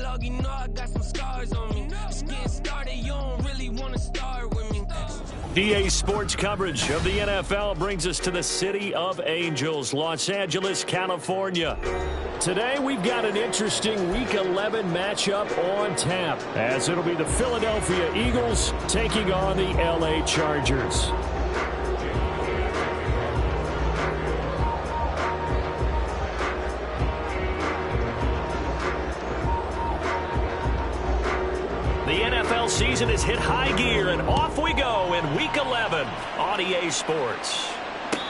dog, you know I got some scars on me. Just getting started, you don't really want to start with me. EA Sports coverage of the NFL brings us to the City of Angels, Los Angeles, California. Today we've got an interesting Week 11 matchup on tap, as it'll be the Philadelphia Eagles taking on the LA Chargers. The NFL season has hit high gear, and off we go in Week 11 on EA Sports.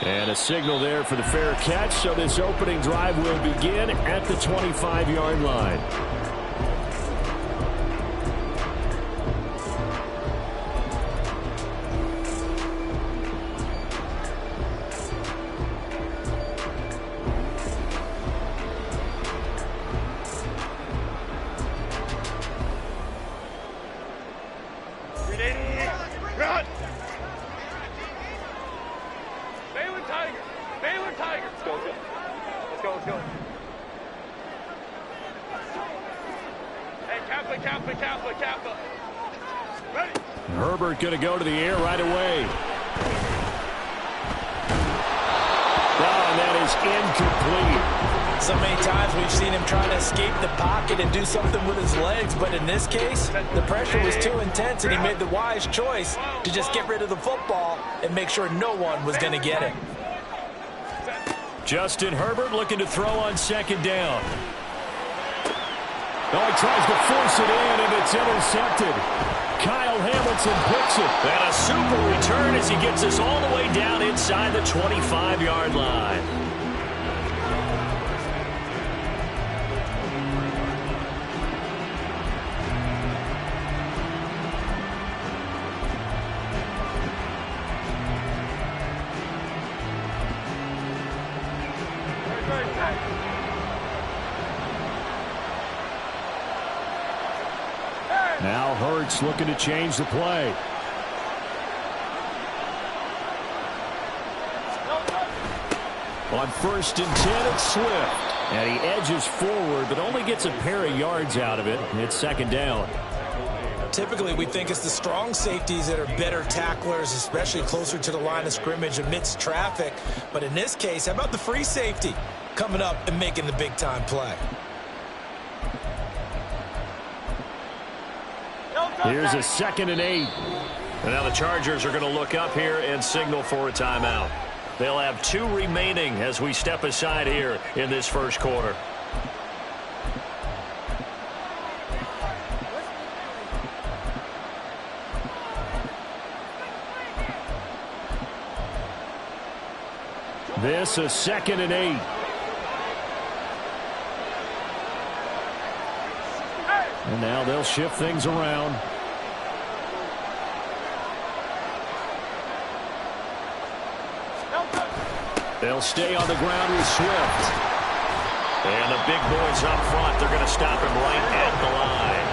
And a signal there for the fair catch, so this opening drive will begin at the 25-yard line. Herbert going to go to the air right away. And that is incomplete. So many times we've seen him trying to escape the pocket and do something with his legs, but in this case, the pressure was too intense and he made the wise choice to just get rid of the football and make sure no one was going to get it. Justin Herbert looking to throw on second down. Oh, he tries to force it in, and it's intercepted. Kyle Hamilton picks it. And a super return as he gets us all the way down inside the 25-yard line. Now Hurts looking to change the play. On 1st and 10, it's Swift. And he edges forward, but only gets a pair of yards out of it. It's second down. Typically, we think it's the strong safeties that are better tacklers, especially closer to the line of scrimmage amidst traffic. But in this case, how about the free safety coming up and making the big-time play? Here's a 2nd and 8. And now the Chargers are going to look up here and signal for a timeout. They'll have 2 remaining as we step aside here in this first quarter. This a 2nd and 8. And now they'll shift things around. They'll stay on the ground with Swift. And the big boys up front, they're going to stop him right at the line.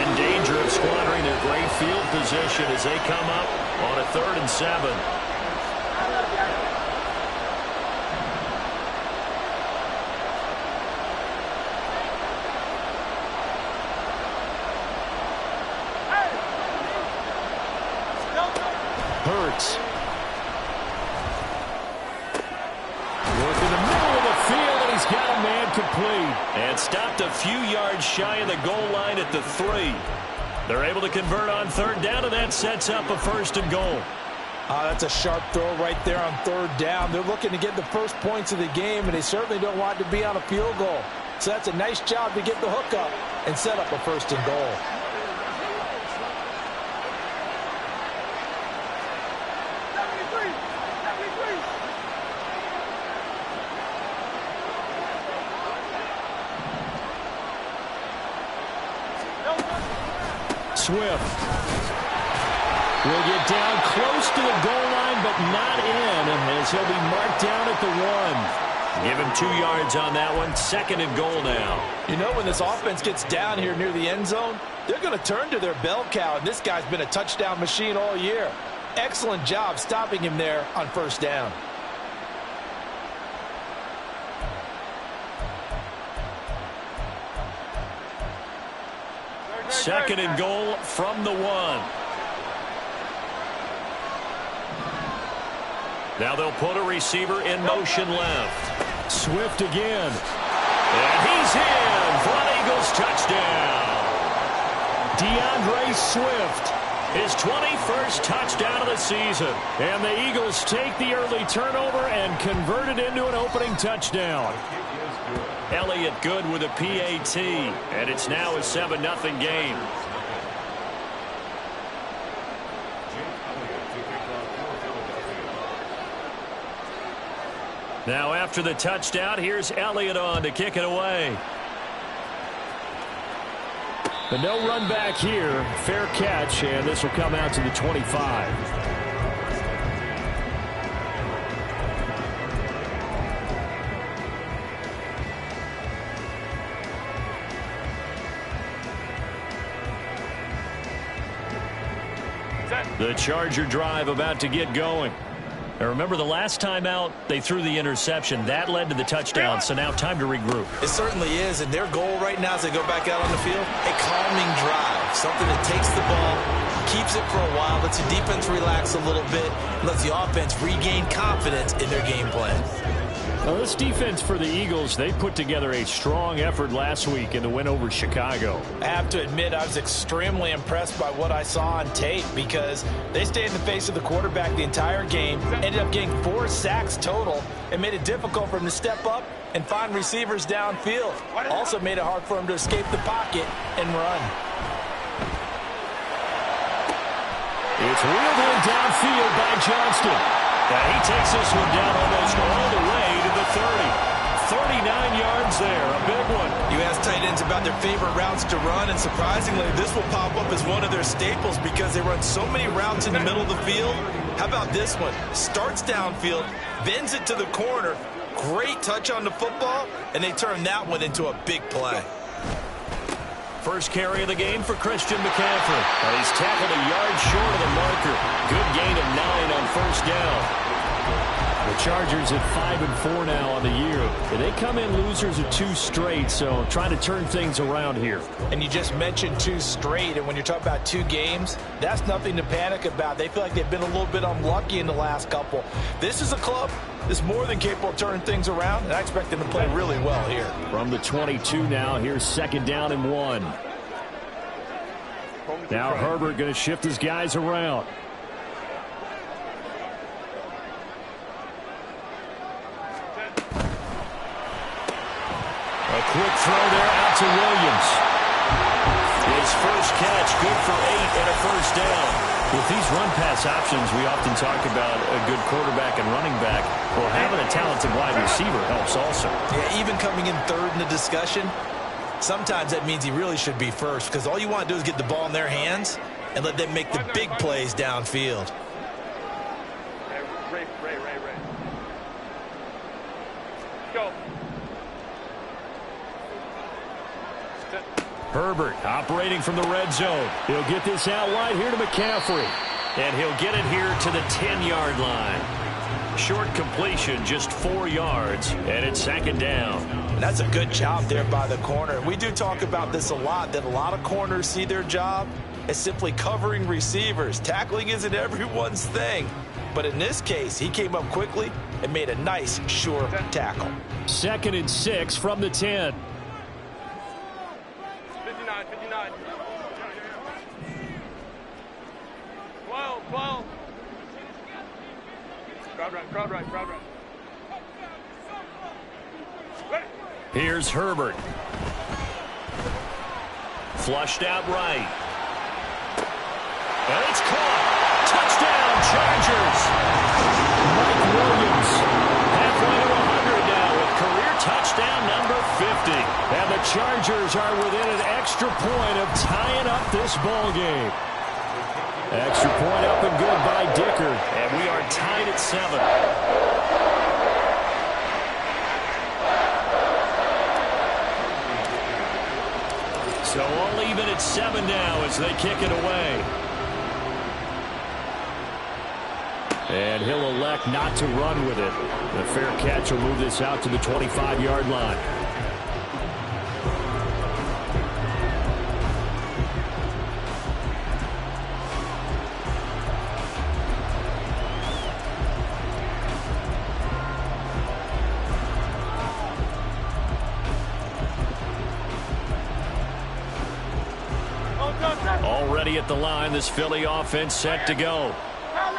In danger of squandering their great field position as they come up on a 3rd and 7. Hurts. Work in the middle of the field, and he's got a man complete. And stopped a few yards shy of the goal line at the 3. They're able to convert on 3rd down, and that sets up a 1st and goal. That's a sharp throw right there on 3rd down. They're looking to get the first points of the game, and they certainly don't want to be on a field goal. So that's a nice job to get the hook up and set up a 1st and goal. Swift will get down close to the goal line, but not in, as he'll be marked down at the 1. Give him 2 yards on that one. 2nd and goal now. You know, when this offense gets down here near the end zone, they're going to turn to their bell cow, and this guy's been a touchdown machine all year. Excellent job stopping him there on 1st down. Second and goal from the 1. Now they'll put a receiver in motion left. Swift again. And he's in for an Eagles touchdown. DeAndre Swift, his 21st touchdown of the season. And the Eagles take the early turnover and convert it into an opening touchdown. Elliott good with a PAT, and it's now a 7-0 game. Now after the touchdown, here's Elliott on to kick it away. The no run back here, fair catch, and this will come out to the 25. The Charger drive about to get going. Now remember, the last time out, they threw the interception. That led to the touchdown, so now time to regroup. It certainly is, and their goal right now as they go back out on the field, a calming drive. Something that takes the ball, keeps it for a while, lets the defense relax a little bit, lets the offense regain confidence in their game plan. Well, this defense for the Eagles, they put together a strong effort last week in the win over Chicago. I have to admit, I was extremely impressed by what I saw on tape because they stayed in the face of the quarterback the entire game, ended up getting 4 sacks total, and made it difficult for him to step up and find receivers downfield. Also made it hard for him to escape the pocket and run. It's wheeled in downfield by Johnston. Now he takes this one down almost all the way to the 30. 39 yards there, a big one. You ask tight ends about their favorite routes to run, and surprisingly, this will pop up as one of their staples because they run so many routes in the middle of the field. How about this one? Starts downfield, bends it to the corner, great touch on the football, and they turn that one into a big play. First carry of the game for Christian McCaffrey. And he's tackled a yard short of the marker. Good gain of 9 on first down. The Chargers at 5-4 now on the year. And they come in losers of 2 straight, so trying to turn things around here. And you just mentioned 2 straight, and when you're talking about 2 games, that's nothing to panic about. They feel like they've been a little bit unlucky in the last couple. This is a club that's more than capable of turning things around, and I expect them to play really well here. From the 22 now, here's 2nd down and 1. Now Herbert going to shift his guys around. A quick throw there out to Williams. His first catch, good for 8 and a first down. With these run-pass options, we often talk about a good quarterback and running back. Well, having a talented wide receiver helps also. Yeah, even coming in 3rd in the discussion, sometimes that means he really should be first because all you want to do is get the ball in their hands and let them make the big plays downfield. Ray. Go. Herbert operating from the red zone. He'll get this out wide here to McCaffrey. And he'll get it here to the 10-yard line. Short completion, just 4 yards, and it's 2nd down. And that's a good job there by the corner. We do talk about this a lot, that a lot of corners see their job as simply covering receivers. Tackling isn't everyone's thing. But in this case, he came up quickly and made a nice, sure tackle. 2nd and 6 from the 10. 59. 12. Crowd right. Here's Herbert. Flushed out right. And it's caught. Touchdown, Chargers. Mike Williams halfway to 100 now with career touchdown number 50. And the Chargers are within an extra point of tying up this ball game. Extra point up and good by Dicker. And we are tied at 7. So all even at 7 now as they kick it away. And he'll elect not to run with it. The fair catch will move this out to the 25-yard line. ready at the line. This Philly offense set to go.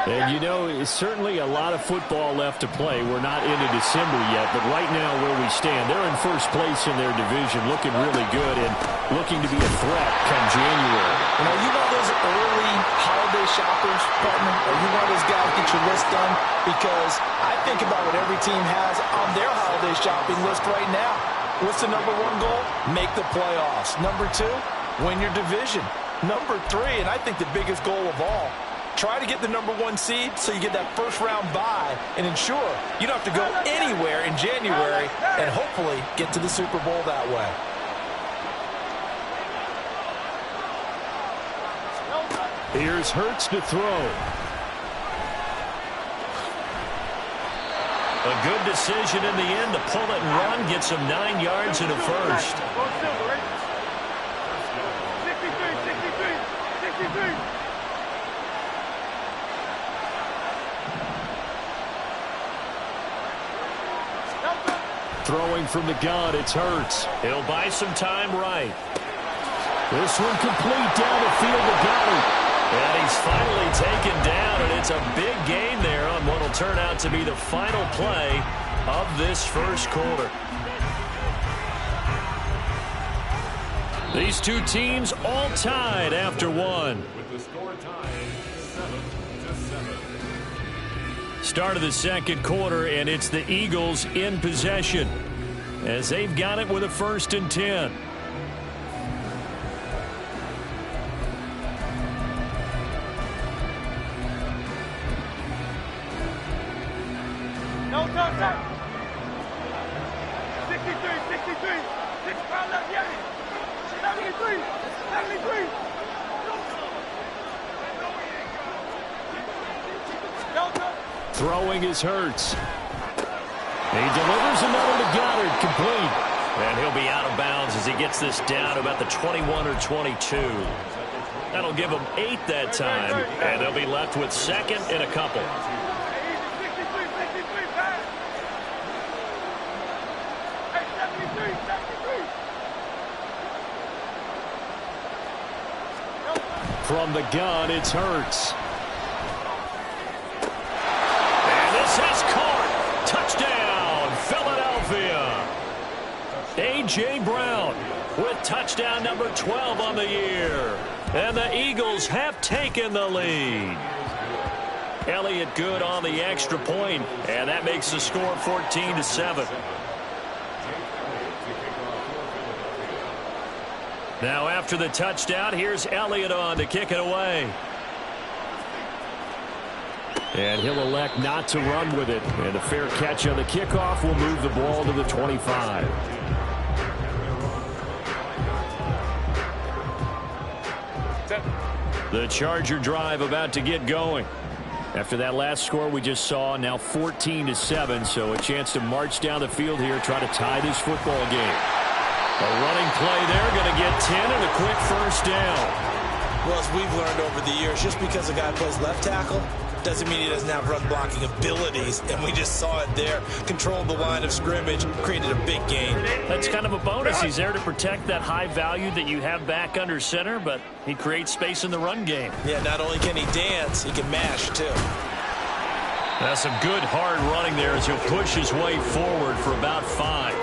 And, you know, it's certainly a lot of football left to play. We're not into December yet, but right now where we stand, they're in first place in their division, looking really good and looking to be a threat come January. You know, you one of those early holiday shoppers, partner? Are you one of those guys get your list done? Because I think about what every team has on their holiday shopping list right now. What's the number one goal? Make the playoffs. Number two, win your division. Number three, and I think the biggest goal of all, try to get the number one seed so you get that first round bye and ensure you don't have to go anywhere in January and hopefully get to the Super Bowl that way. Here's Hurts to throw. A good decision in the end to pull it and run, gets him 9 yards and a first. 63. Throwing from the gun, it's Hurts. He'll buy some time right. This one complete down the field to Goddard. And he's finally taken down, and it's a big gain there on what will turn out to be the final play of this first quarter. These two teams all tied after one. With the score tied 7-7. Start of the second quarter, and it's the Eagles in possession as they've got it with a 1st and 10. No touchdown. 63. 6 pound left, yeah. 73. Throwing is Hurts. He delivers another to Goddard, complete. And he'll be out of bounds as he gets this down to about the 21 or 22. That'll give them 8 that time, and they'll be left with 2nd and a couple. 63, pass. Hey, 73. From the gun, it's Hurts. And this is caught. Touchdown, Philadelphia. A.J. Brown with touchdown number 12 on the year. And the Eagles have taken the lead. Elliott good on the extra point, and that makes the score 14-7. Now after the touchdown, here's Elliott on to kick it away. And he'll elect not to run with it. And a fair catch on the kickoff will move the ball to the 25. The Charger drive about to get going. After that last score we just saw, now 14-7, so a chance to march down the field here, try to tie this football game. A running play there, going to get 10 and a quick first down. Well, as we've learned over the years, just because a guy plays left tackle doesn't mean he doesn't have run blocking abilities, and we just saw it there. Controlled the line of scrimmage, created a big gain. That's kind of a bonus. He's there to protect that high value that you have back under center, but he creates space in the run game. Yeah, not only can he dance, he can mash, too. That's some good hard running there as he'll push his way forward for about 5.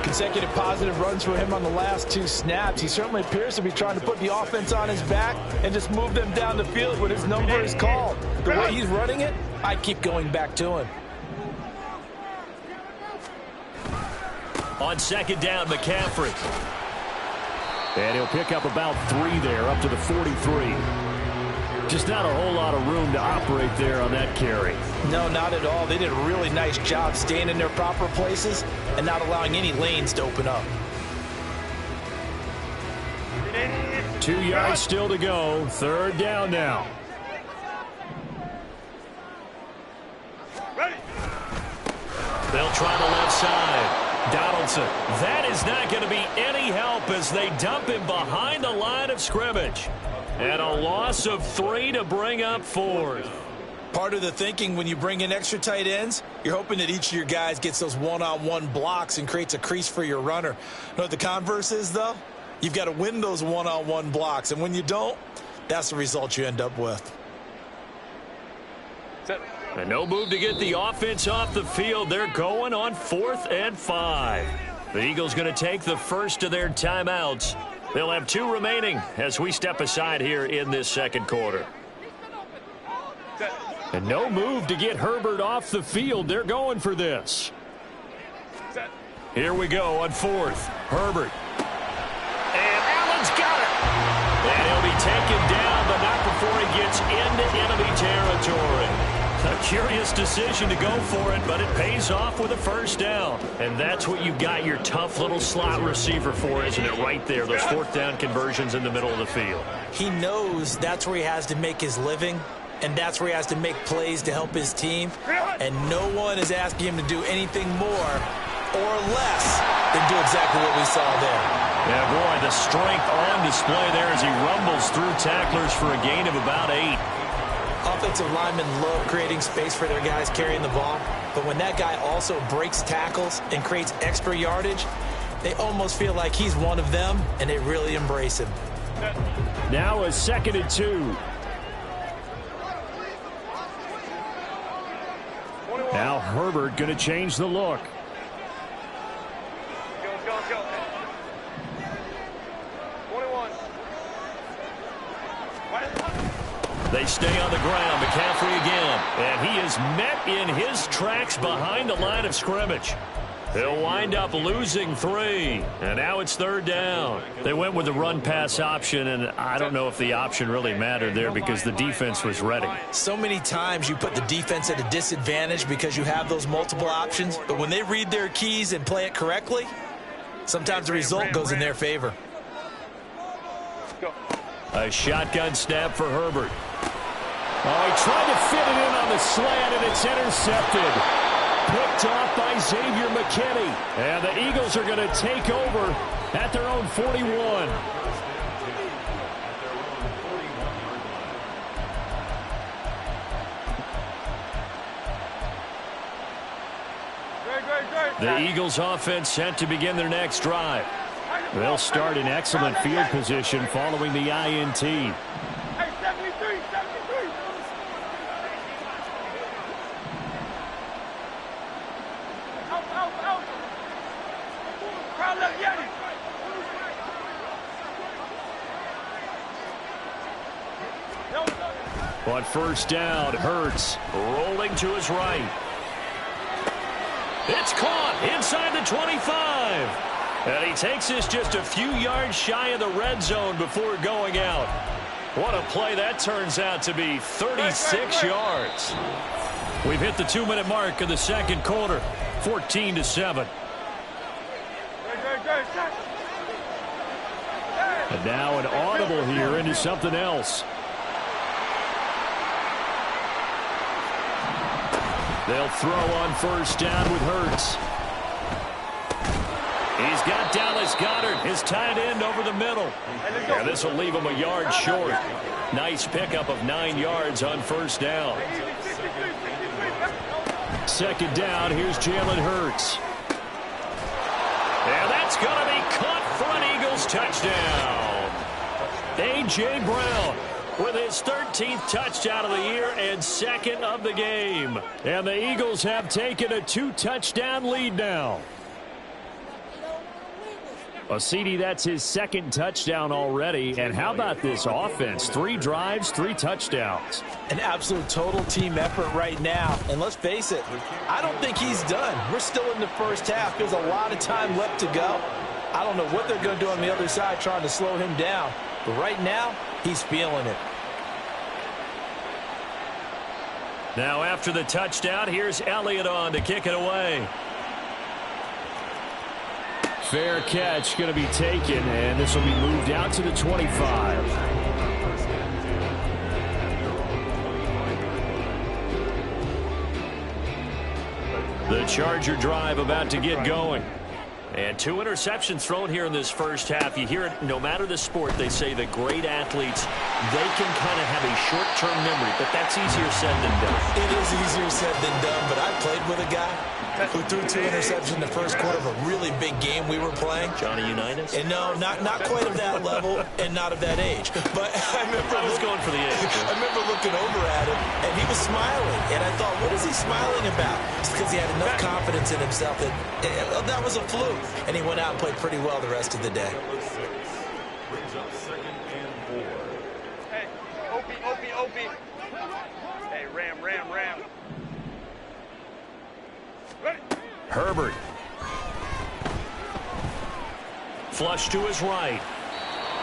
Consecutive positive runs for him on the last 2 snaps. He certainly appears to be trying to put the offense on his back and just move them down the field when his number is called. The way he's running it, I keep going back to him. On 2nd down, McCaffrey. And he'll pick up about 3 there, up to the 43. Just not a whole lot of room to operate there on that carry. No, not at all. They did a really nice job staying in their proper places and not allowing any lanes to open up. 2 yards still to go. 3rd down now. They'll try the left side. Donaldson. That is not going to be any help as they dump him behind the line of scrimmage. And a loss of 3 to bring up 4th. Part of the thinking when you bring in extra tight ends, you're hoping that each of your guys gets those one-on-one blocks and creates a crease for your runner. You know what the converse is, though? You've got to win those one-on-one blocks, and when you don't, that's the result you end up with. And no move to get the offense off the field. They're going on 4th and 5. The Eagles going to take the first of their timeouts. They'll have 2 remaining as we step aside here in this second quarter. And no move to get Herbert off the field. They're going for this. Here we go on 4th. Herbert. And Allen's got it. And he'll be taken down, but not before he gets into enemy territory. A curious decision to go for it, but it pays off with a first down. And that's what you've got your tough little slot receiver for, isn't it? Right there, those 4th down conversions in the middle of the field. He knows that's where he has to make his living, and that's where he has to make plays to help his team. And no one is asking him to do anything more or less than do exactly what we saw there. Yeah, boy, the strength on display there as he rumbles through tacklers for a gain of about 8. Offensive linemen love creating space for their guys carrying the ball, but when that guy also breaks tackles and creates extra yardage, they almost feel like he's one of them, and they really embrace him. Now a 2nd and 2. Now Herbert going to change the look. Go. 21. They stay on the ground. McCaffrey again. And he is met in his tracks behind the line of scrimmage. They'll wind up losing 3. And now it's 3rd down. They went with the run-pass option, and I don't know if the option really mattered there because the defense was ready. So many times you put the defense at a disadvantage because you have those multiple options, but when they read their keys and play it correctly, sometimes the result goes in their favor. A shotgun snap for Herbert. Oh, he tried to fit it in on the slant, and it's intercepted. Picked off by Xavier McKinney. And the Eagles are going to take over at their own 41. The Eagles offense set to begin their next drive. They'll start in excellent field position following the INT. Hey, 73. Out. Crowd left Yeti. On 1st down, Hurts rolling to his right. It's caught inside the 25. And he takes this just a few yards shy of the red zone before going out. What a play that turns out to be, 36 yards. We've hit the 2-minute mark of the second quarter, 14-7. And now an audible here into something else. They'll throw on 1st down with Hurts. He's got Dallas Goedert, his tight end, over the middle. And this will leave him a yard short. Nice pickup of 9 yards on 1st down. 2nd down, here's Jalen Hurts. And that's going to be caught for an Eagles touchdown. A.J. Brown with his 13th touchdown of the year and 2nd of the game. And the Eagles have taken a 2-touchdown lead now. Well, CD, that's his 2nd touchdown already. And how about this offense? 3 drives, 3 touchdowns. An absolute total team effort right now. And let's face it, I don't think he's done. We're still in the first half. There's a lot of time left to go. I don't know what they're going to do on the other side trying to slow him down. But right now, he's feeling it. Now after the touchdown, here's Elliott on to kick it away. Fair catch going to be taken, and this will be moved out to the 25. The Charger drive about to get going. And 2 interceptions thrown here in this first half. You hear it no matter the sport. They say the great athletes they can kind of have a short-term memory, but that's easier said than done. It is easier said than done, but I played with a guy who threw 2 interceptions in the first quarter of a really big game we were playing. Johnny Unitas? And no, not quite of that level and not of that age. But I was going for the age. I remember looking over at him, and he was smiling. And I thought, what is he smiling about? It's because he had enough confidence in himself that that was a fluke. And he went out and played pretty well the rest of the day. Brings up 2nd and 4. Hey, Opie. Hey, Ram. Ready? Herbert. Flush to his right.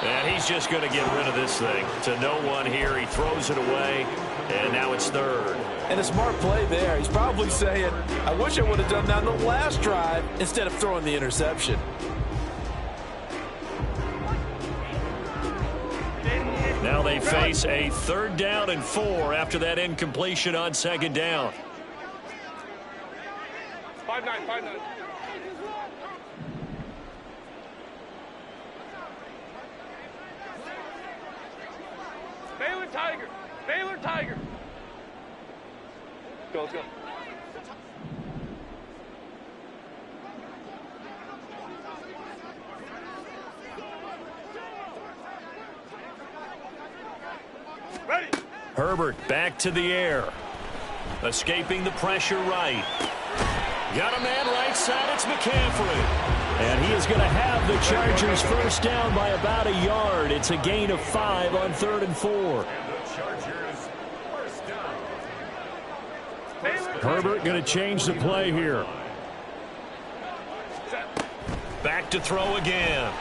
And he's just going to get rid of this thing. To no one here. He throws it away. And now it's 3rd. And a smart play there. He's probably saying, I wish I would have done that on the last drive instead of throwing the interception. Now they face a 3rd down and 4 after that incompletion on 2nd down. 5-9. Baylor Tiger. Let's go. Ready. Herbert back to the air. Escaping the pressure right. Got a man right side. It's McCaffrey. And he is going to have the Chargers first down by about a yard. It's a gain of 5 on 3rd and 4. And the Chargers first down. Herbert going to change the play here. Back to throw again.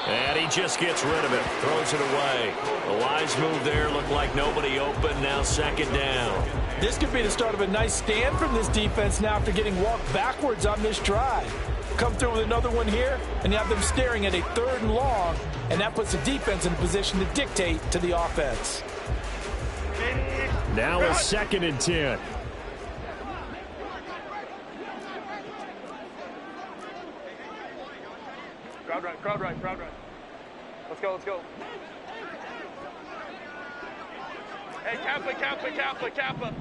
And he just gets rid of it. Throws it away. A wise move there. Looked like nobody open. Now 2nd down. This could be the start of a nice stand from this defense now after getting walked backwards on this drive. Come through with another one here, and you have them staring at a 3rd and long, and that puts the defense in a position to dictate to the offense. Now a 2nd and 10. Crowd right. Let's go. Hey, Kappa.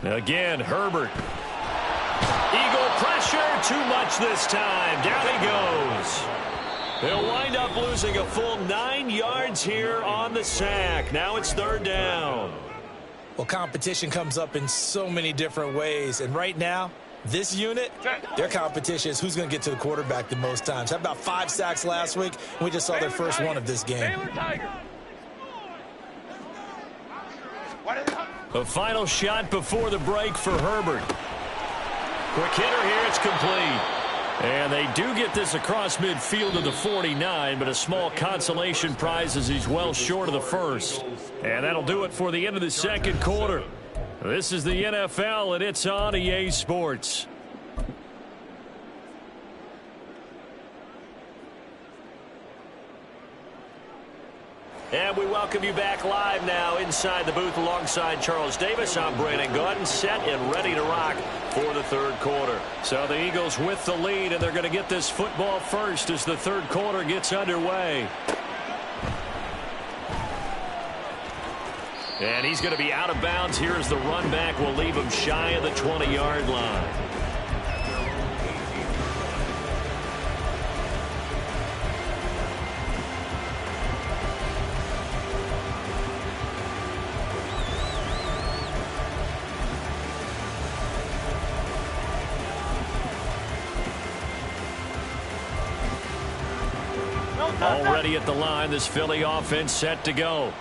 Again, Herbert. Eagle pressure. Too much this time. Down he goes. They'll wind up losing a full 9 yards here on the sack. Now it's 3rd down. Well, competition comes up in so many different ways. And right now, this unit, their competition is who's going to get to the quarterback the most times. Had about 5 sacks last week, and we just saw their first one of this game. Baylor Tiger. The final shot before the break for Herbert. Quick hitter here. It's complete. And they do get this across midfield to the 49, but a small consolation prize as he's well short of the first. And that'll do it for the end of the 2nd quarter. This is the NFL, and it's on EA Sports. And we welcome you back live now inside the booth alongside Charles Davis. I'm Brandon Gordon, set and ready to rock for the 3rd quarter. So the Eagles with the lead, and they're going to get this football first as the 3rd quarter gets underway. And he's going to be out of bounds here as the run back will leave him shy of the 20-yard line. Already at the line, this Philly offense set to go.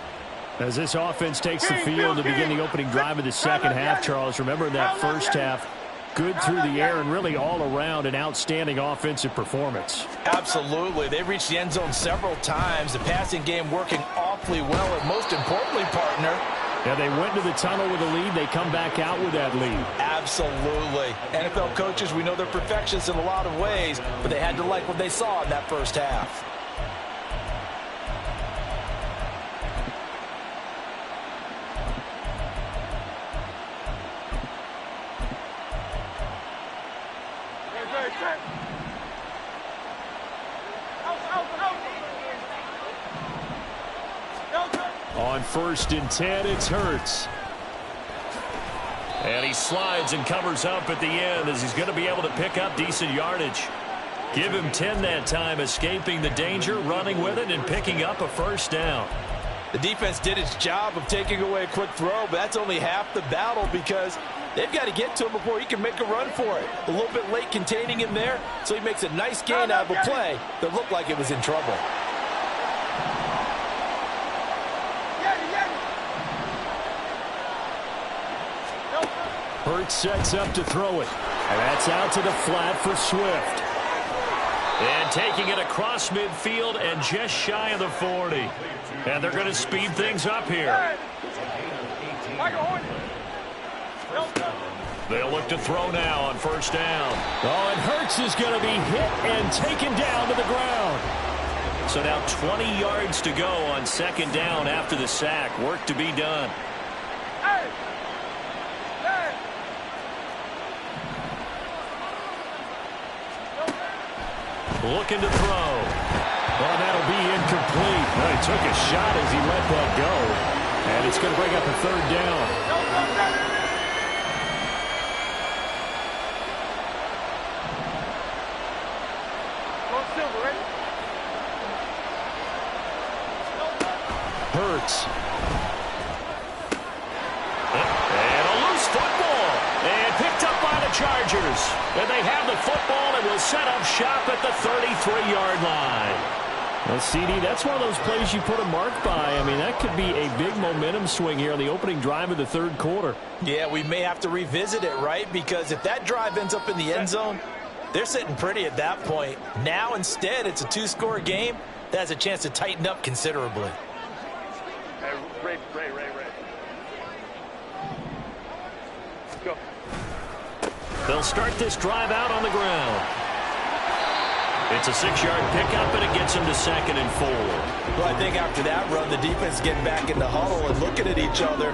As this offense takes the field to begin the opening drive of the 2nd half, Charles, remember that first half, good through the air and really all around an outstanding offensive performance. Absolutely. They reached the end zone several times. The passing game working awfully well, and most importantly, partner, Yeah, they went to the tunnel with a lead. They come back out with that lead. Absolutely. NFL coaches, we know they're perfectionists in a lot of ways, but they had to like what they saw in that first half. on 1st and 10. It's Hurts. And he slides and covers up at the end as he's going to be able to pick up decent yardage. Give him 10 that time, escaping the danger, running with it, and picking up a 1st down. The defense did its job of taking away a quick throw, but that's only half the battle because they've got to get to him before he can make a run for it. A little bit late containing him there, so he makes a nice gain out of a play that looked like it was in trouble. Hurts sets up to throw it. And that's out to the flat for Swift. And taking it across midfield and just shy of the 40. And they're going to speed things up here. They'll look to throw now on 1st down. Oh, and Hurts is going to be hit and taken down to the ground. So now 20 yards to go on 2nd down after the sack. Work to be done. Looking to throw. Well, that'll be incomplete. Well, he took a shot as he let that go. And it's going to bring up a 3rd down. Hurts. And a loose football. And picked up by the Chargers. And they have the football and will set up shop at the 33-yard line. Well, CD, that's one of those plays you put a mark by. I mean, that could be a big momentum swing here on the opening drive of the 3rd quarter. Yeah, we may have to revisit it, right? Because if that drive ends up in the end zone, they're sitting pretty at that point. Now, instead, it's a 2-score game. That has a chance to tighten up considerably. Ray. Go. They'll start this drive out on the ground. It's a 6-yard pickup, and it gets them to 2nd and 4. Well, I think after that run, the defense getting back in the huddle and looking at each other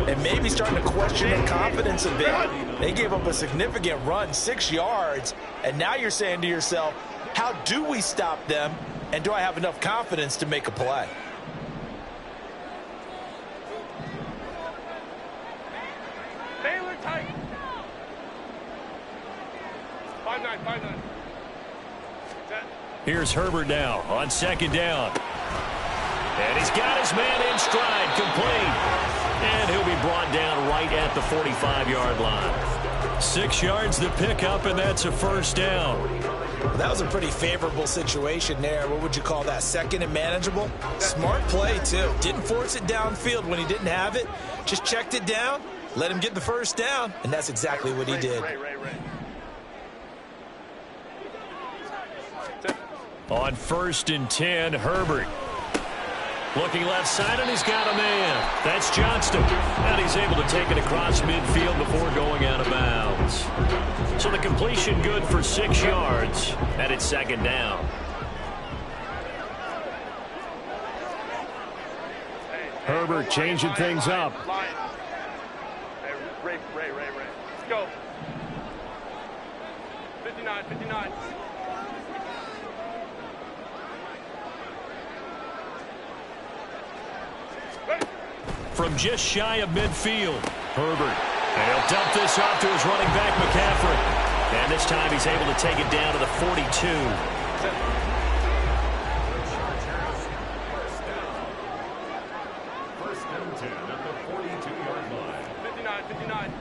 and maybe starting to question their confidence a bit. They gave up a significant run, 6 yards, and now you're saying to yourself, how do we stop them, and do I have enough confidence to make a play? Taylor tight. 5-9. Here's Herbert now on 2nd down. And he's got his man in stride, complete. And he'll be brought down right at the 45-yard line. 6 yards to pick up, and that's a 1st down. That was a pretty favorable situation there. What would you call that? 2nd and manageable? Smart play, too. Didn't force it downfield when he didn't have it. Just checked it down, let him get the 1st down, and that's exactly what he did. Ray. On 1st and 10, Herbert. Looking left side, and he's got a man. That's Johnston. And he's able to take it across midfield before going out of bounds. So the completion good for 6 yards, and it's 2nd down. Herbert changing things up. Ray. Let's go. 59. From just shy of midfield, Herbert. And he'll dump this off to his running back, McCaffrey. And this time he's able to take it down to the 42. First and 10 at the 42-yard line. 59.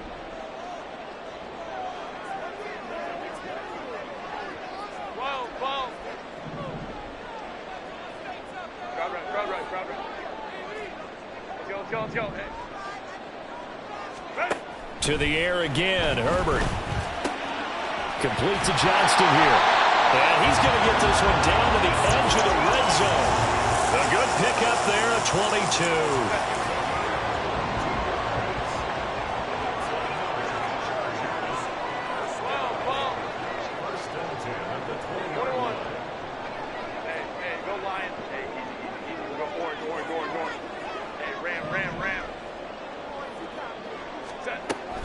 Well. Crowd right. Let's go. Hey. Ready. To the air again, Herbert. Complete to Johnston here. And he's going to get this one down to the edge of the red zone. A good pickup there at 22.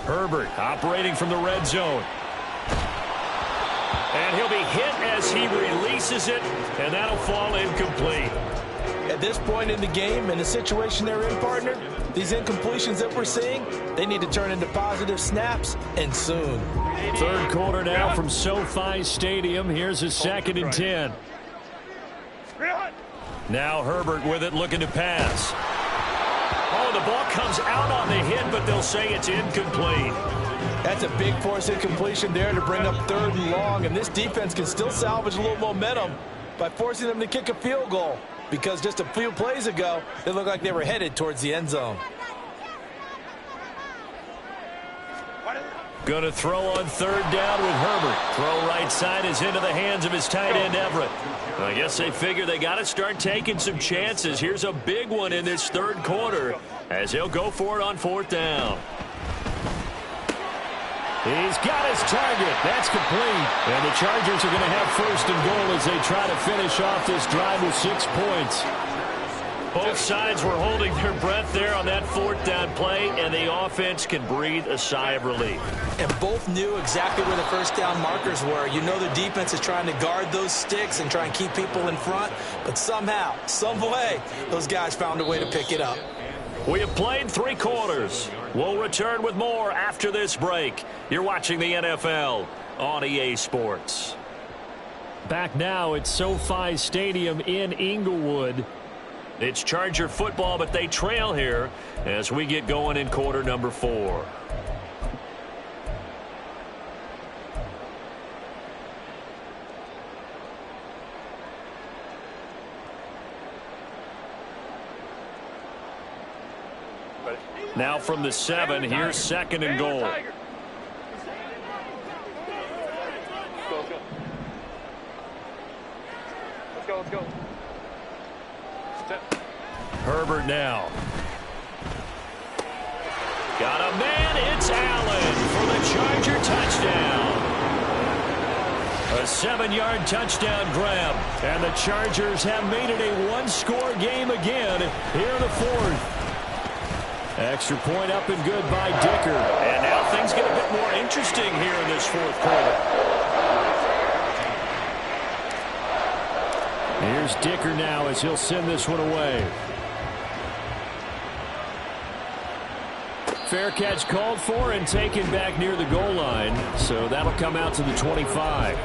Herbert operating from the red zone. And he'll be hit as he releases it, and that'll fall incomplete. And At this point in the game, in the situation they're in, partner, these incompletions that we're seeing, they need to turn into positive snaps, and soon. Third quarter now from SoFi Stadium. Here's a 2nd and 10. Now Herbert with it, looking to pass. Oh, the ball comes out on the hit, but they'll say it's incomplete. That's a big force incompletion there to bring up 3rd and long, and this defense can still salvage a little momentum by forcing them to kick a field goal, because just a few plays ago, they looked like they were headed towards the end zone. Going to throw on 3rd down with Herbert. Throw right side is into the hands of his tight end, Everett. I guess they figure they got to start taking some chances. Here's a big one in this 3rd quarter as he'll go for it on 4th down. He's got his target. That's complete. And the Chargers are going to have 1st and goal as they try to finish off this drive with 6 points. Both sides were holding their breath there on that 4th down play, and the offense can breathe a sigh of relief. And both knew exactly where the 1st down markers were. You know the defense is trying to guard those sticks and try and keep people in front, but somehow, some way, those guys found a way to pick it up. We have played 3 quarters. We'll return with more after this break. You're watching the NFL on EA Sports. Back now at SoFi Stadium in Inglewood. It's Charger football, but they trail here as we get going in quarter number 4. Now from the 7, here's 2nd and goal. Let's go. Herbert now. Got a man. It's Allen for the Charger touchdown. A 7-yard touchdown grab. And the Chargers have made it a 1-score game again here in the 4th. Extra point up and good by Dicker. And now things get a bit more interesting here in this 4th quarter. Here's Dicker now as he'll send this one away. Fair catch called for and taken back near the goal line. So that'll come out to the 25.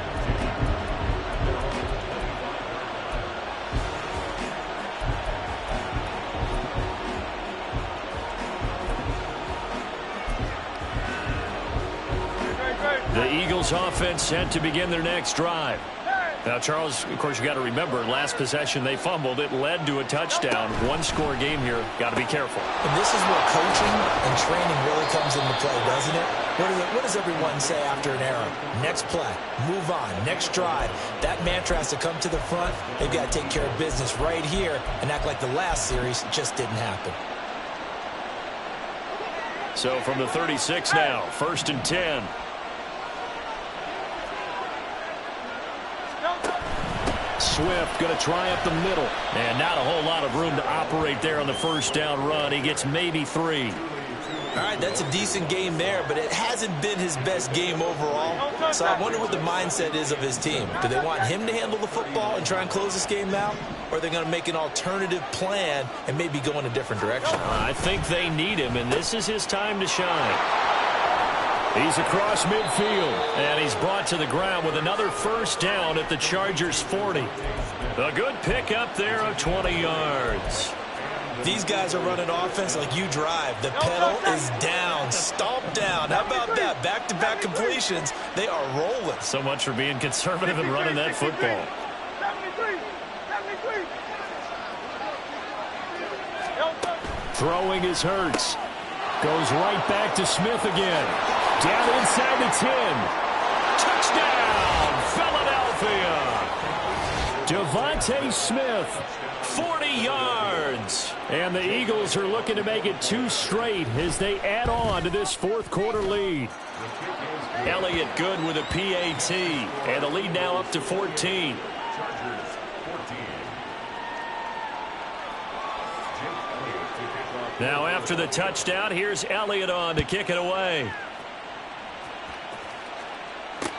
The Eagles offense set to begin their next drive. Now, Charles, of course, you got to remember, last possession they fumbled. It led to a touchdown. 1-score game here. Got to be careful. And this is where coaching and training really comes into play, doesn't it? What does everyone say after an error? Next play, move on, next drive. That mantra has to come to the front. They've got to take care of business right here and act like the last series just didn't happen. So from the 36 now, 1st and 10. Swift going to try up the middle. And not a whole lot of room to operate there on the 1st down run. He gets maybe 3. All right, that's a decent game there, but it hasn't been his best game overall. So I wonder what the mindset is of his team. Do they want him to handle the football and try and close this game out? Or are they going to make an alternative plan and maybe go in a different direction? I think they need him, and this is his time to shine. He's across midfield, and he's brought to the ground with another 1st down at the Chargers' 40. A good pickup there of 20 yards. These guys are running offense like you drive. The pedal is down, stomp down. How about that? Back-to-back completions. They are rolling. So much for being conservative and running that football. 73. Throwing is Hurts. Goes right back to Smith again. Down inside the 10. Touchdown, Philadelphia. Devontae Smith, 40 yards. And the Eagles are looking to make it 2 straight as they add on to this 4th quarter lead. Elliott good with a PAT. And the lead now up to 14. Now after the touchdown, here's Elliott on to kick it away.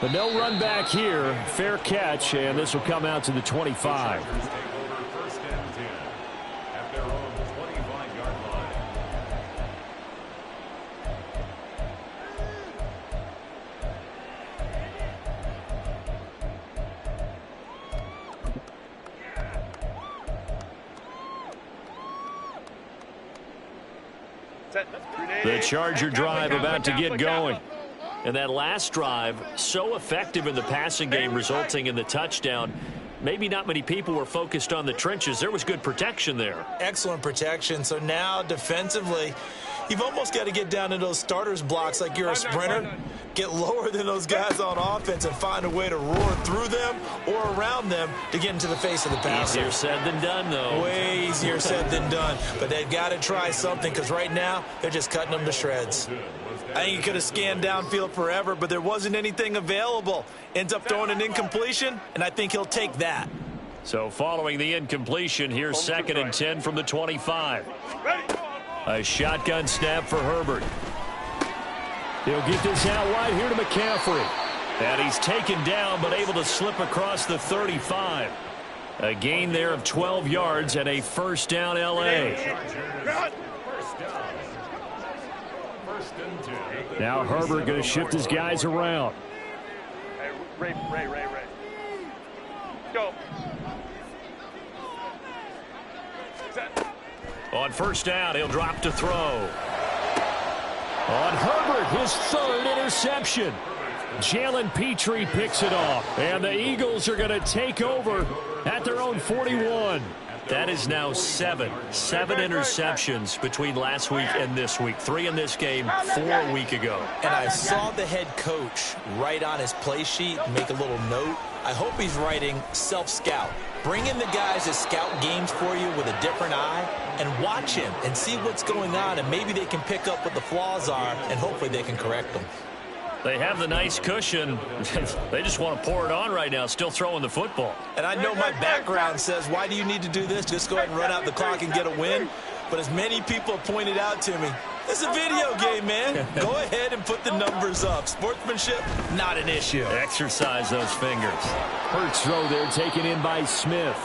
But no run back here. Fair catch, and this will come out to the 25. The Charger drive about to get going. And that last drive, so effective in the passing game, resulting in the touchdown. Maybe not many people were focused on the trenches. There was good protection there. Excellent protection. So now defensively, you've almost got to get down to those starters blocks like you're a sprinter. Get lower than those guys on offense and find a way to roar through them or around them to get into the face of the passer. Easier said than done, though. Way easier said than done. But they've got to try something because right now they're just cutting them to shreds. I think he could have scanned downfield forever, but there wasn't anything available. Ends up throwing an incompletion, and I think he'll take that. So following the incompletion, here's 2nd and 10 from the 25. A shotgun snap for Herbert. He'll get this out wide here to McCaffrey. And he's taken down, but able to slip across the 35. A gain there of 12 yards and a first down L.A. Now Herbert going to shift his guys around. Ray. Go. On first down, he'll drop to throw. On Herbert, his 3rd interception. Jalen Petrie picks it off. And the Eagles are going to take over at their own 41. That is now 7 interceptions between last week and this week. 3 in this game, 4 a week ago. And I saw the head coach write on his play sheet, make a little note. I hope he's writing self-scout. Bring in the guys that scout games for you with a different eye and watch him and see what's going on, and maybe they can pick up what the flaws are, and hopefully they can correct them. They have the nice cushion. They just want to pour it on right now, still throwing the football. And I know my background says, why do you need to do this? Just go ahead and run out the clock and get a win. But as many people have pointed out to me, it's a video game, man. Go ahead and put the numbers up. Sportsmanship, not an issue. Exercise those fingers. Hurts throw there taken in by Smith.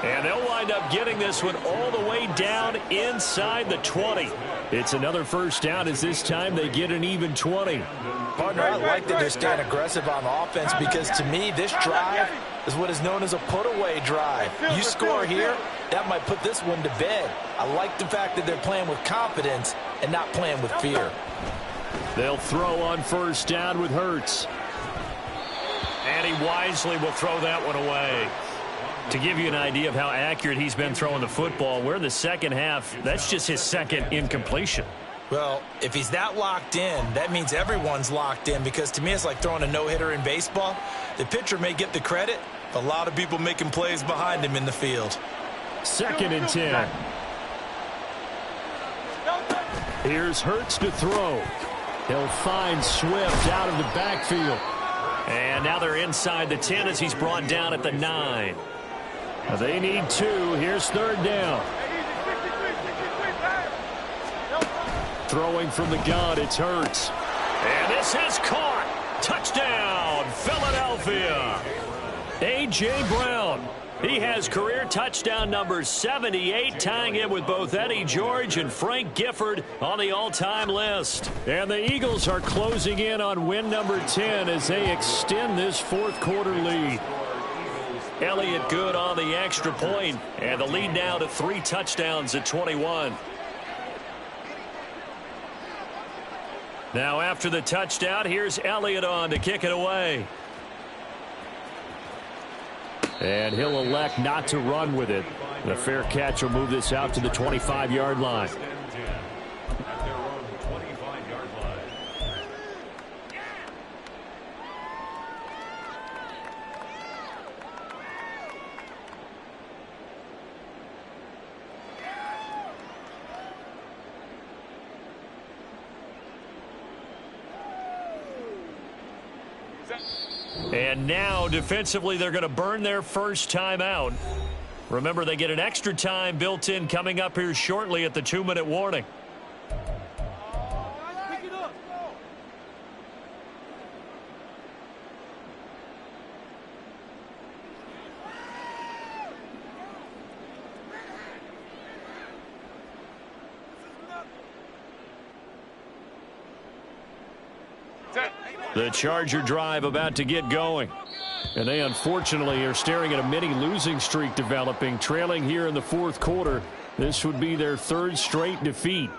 And they'll wind up getting this one all the way down inside the 20. It's another first down as this time they get an even 20. Partner, I like that they're staying aggressive on offense because to me this drive is what is known as a put-away drive. You score here, that might put this one to bed. I like the fact that they're playing with confidence and not playing with fear. They'll throw on first down with Hurts. And he wisely will throw that one away. To give you an idea of how accurate he's been throwing the football, we're in the second half. That's just his 2nd incompletion. Well, if he's that locked in, that means everyone's locked in because to me it's like throwing a no-hitter in baseball. The pitcher may get the credit, but a lot of people making plays behind him in the field. 2nd and 10. Here's Hurts to throw. He'll find Swift out of the backfield. And now they're inside the 10 as he's brought down at the 9. They need 2. Here's 3rd down. Throwing from the gun, it's Hurts. And this is caught. Touchdown, Philadelphia. A.J. Brown. He has career touchdown number 78, tying him with both Eddie George and Frank Gifford on the all-time list. And the Eagles are closing in on win number 10 as they extend this 4th quarter lead. Elliott good on the extra point, and the lead now to 3 touchdowns at 21. Now after the touchdown, here's Elliott on to kick it away. And he'll elect not to run with it. The fair catch will move this out to the 25-yard line. And now, defensively, they're going to burn their first time out. Remember, they get an extra time built in coming up here shortly at the 2-minute warning. The Charger drive about to get going. And they unfortunately are staring at a mini losing streak developing, trailing here in the 4th quarter. This would be their 3rd straight defeat.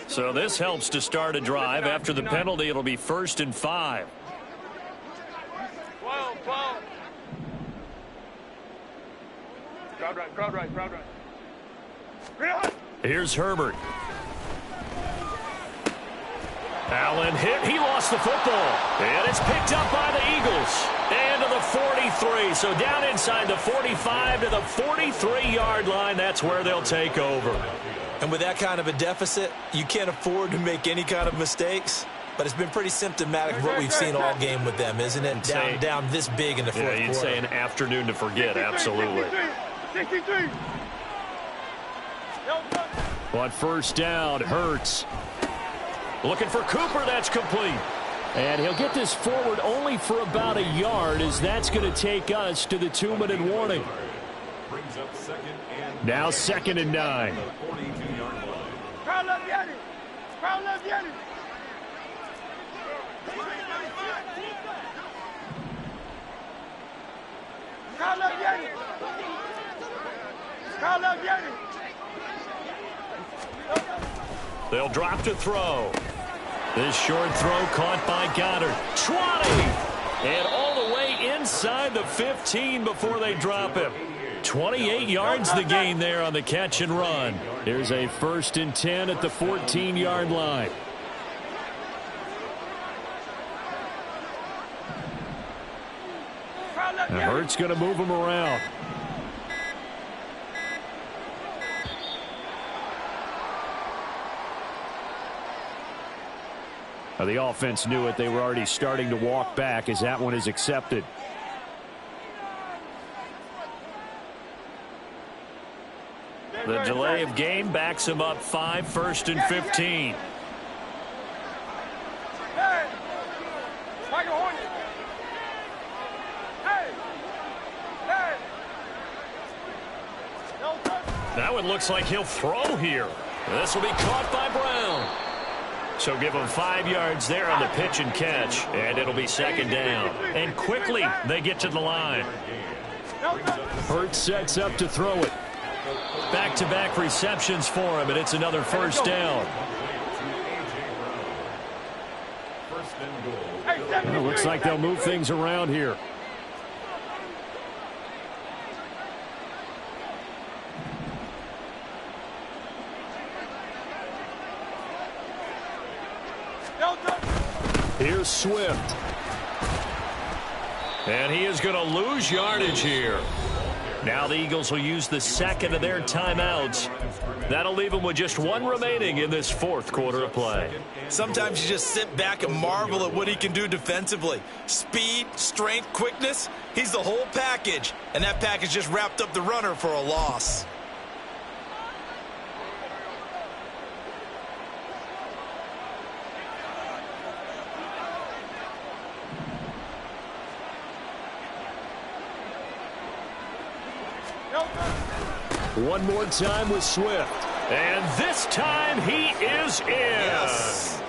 So this helps to start a drive. After the penalty, it'll be 1st and 5. 12, 12. Crowd right. Here's Herbert. Allen hit. He lost the football. And it's picked up by the Eagles. And to the 43. So down inside the 45 to the 43-yard line. That's where they'll take over. And with that kind of a deficit, you can't afford to make any kind of mistakes. But it's been pretty symptomatic of what we've seen all game with them, isn't it? Down this big in the fourth quarter. You'd say an afternoon to forget, absolutely. 63. On 1st down, Hurts. Looking for Cooper, that's complete. And he'll get this forward only for about a yard, as that's going to take us to the 2-minute warning. Now 2nd and 9. Crowd left Yanni. Crowd left Yanni. Crowd left Yanni. Crowd left Yanni. They'll drop to throw. This short throw caught by Goddard. 20! And all the way inside the 15 before they drop him. 28 yards the gain there on the catch and run. Here's a 1st and 10 at the 14-yard line. Now Hurts going to move him around. Now the offense knew it. They were already starting to walk back as that one is accepted. The delay of game backs him up 5, 1st and 15. Hey! Michael Hornet! Hey! That one looks like he'll throw here. This will be caught by Brown. So give him 5 yards there on the pitch and catch, and it'll be 2nd down. And quickly they get to the line. Hurts sets up to throw it. Back-to-back receptions for him, and it's another 1st down. Well, it looks like they'll move things around here. Here's Swift. And he is going to lose yardage here. Now the Eagles will use the 2nd of their timeouts. That'll leave them with just 1 remaining in this 4th quarter of play. Sometimes you just sit back and marvel at what he can do defensively. Speed, strength, quickness, he's the whole package. And that package just wrapped up the runner for a loss. One more time with Swift. And this time he is in. Yes.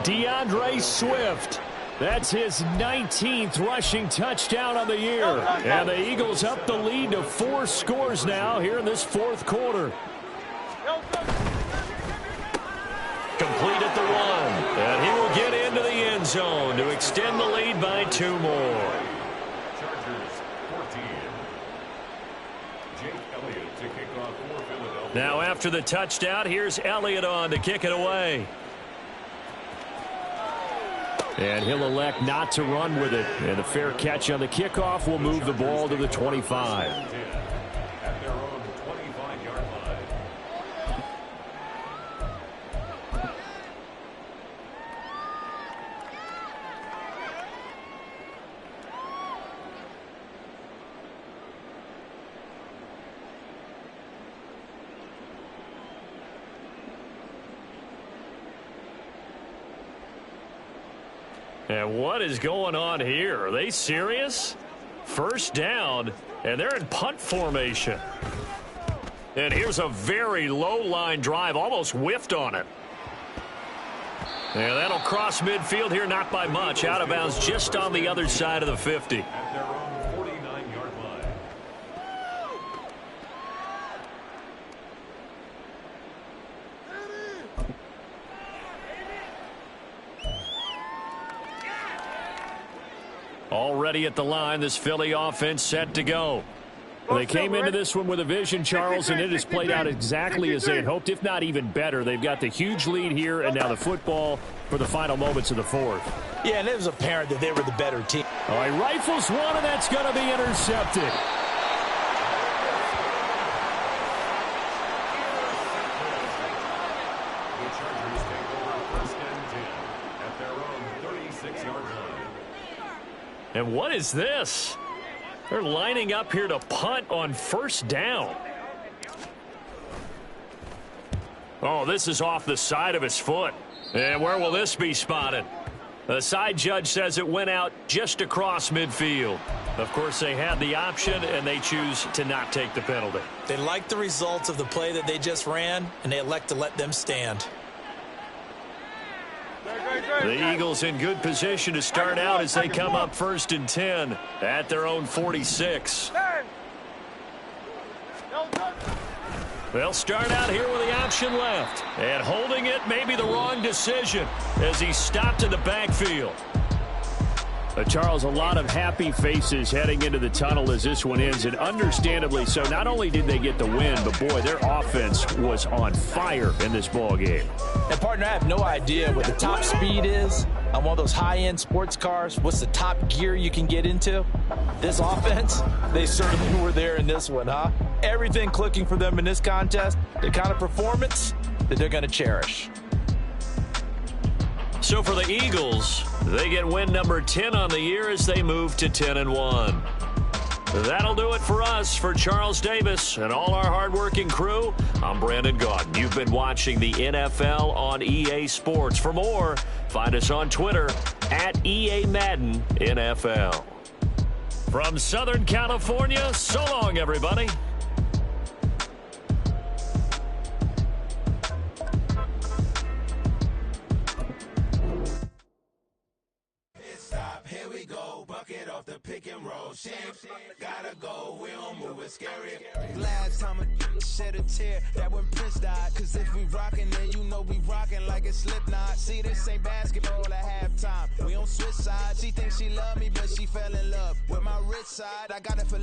DeAndre Swift. That's his 19th rushing touchdown on the year. And the Eagles up the lead to 4 scores now here in this 4th quarter. Complete at the 1. And he will get into the end zone to extend the lead by 2 more. Now after the touchdown, here's Elliott on to kick it away. And he'll elect not to run with it. And a fair catch on the kickoff will move the ball to the 25. At their own 25-yard line. And what is going on here? Are they serious? 1st down, and they're in punt formation. And here's a very low-line drive, almost whiffed on it. And that'll cross midfield here, not by much. Out of bounds just on the other side of the 50. At their own 49-yard line. Already at the line, this Philly offense set to go. They came into this one with a vision, Charles, and it has played out exactly as they had hoped, if not even better. They've got the huge lead here, and now the football for the final moments of the fourth. Yeah, and it was apparent that they were the better team. All right, rifles one, and that's going to be intercepted. The Chargers take over 1st and 10 at their own 36-yard line. And what is this? They're lining up here to punt on 1st down. Oh, this is off the side of his foot. And where will this be spotted? The side judge says it went out just across midfield. Of course, they had the option, and they choose to not take the penalty. They like the results of the play that they just ran, and they elect to let them stand. The Eagles in good position to start out as they come up 1st and 10 at their own 46. They'll start out here with the option left. And holding it may be the wrong decision as he stopped in the backfield. Charles, a lot of happy faces heading into the tunnel as this one ends, and understandably so. Not only did they get the win, but, boy, their offense was on fire in this ball game. And, partner, I have no idea what the top speed is on one of those high-end sports cars. What's the top gear you can get into? This offense, they certainly were there in this one, huh? Everything clicking for them in this contest, the kind of performance that they're going to cherish. So for the Eagles, they get win number 10 on the year as they move to 10-1. That'll do it for us. For Charles Davis and all our hardworking crew, I'm Brandon Gaudin. You've been watching the NFL on EA Sports. For more, find us on Twitter at EA Madden NFL. From Southern California, so long, everybody. Here we go, bucket off the pick and roll. Shit, gotta go, we don't move it scary. Last time a shed a tear, that when Prince died. Cause if we rockin', then you know we rockin' like it's Slipknot. See, this ain't basketball at halftime. We on switch sides. She thinks she love me, but she fell in love with my rich side. I got it for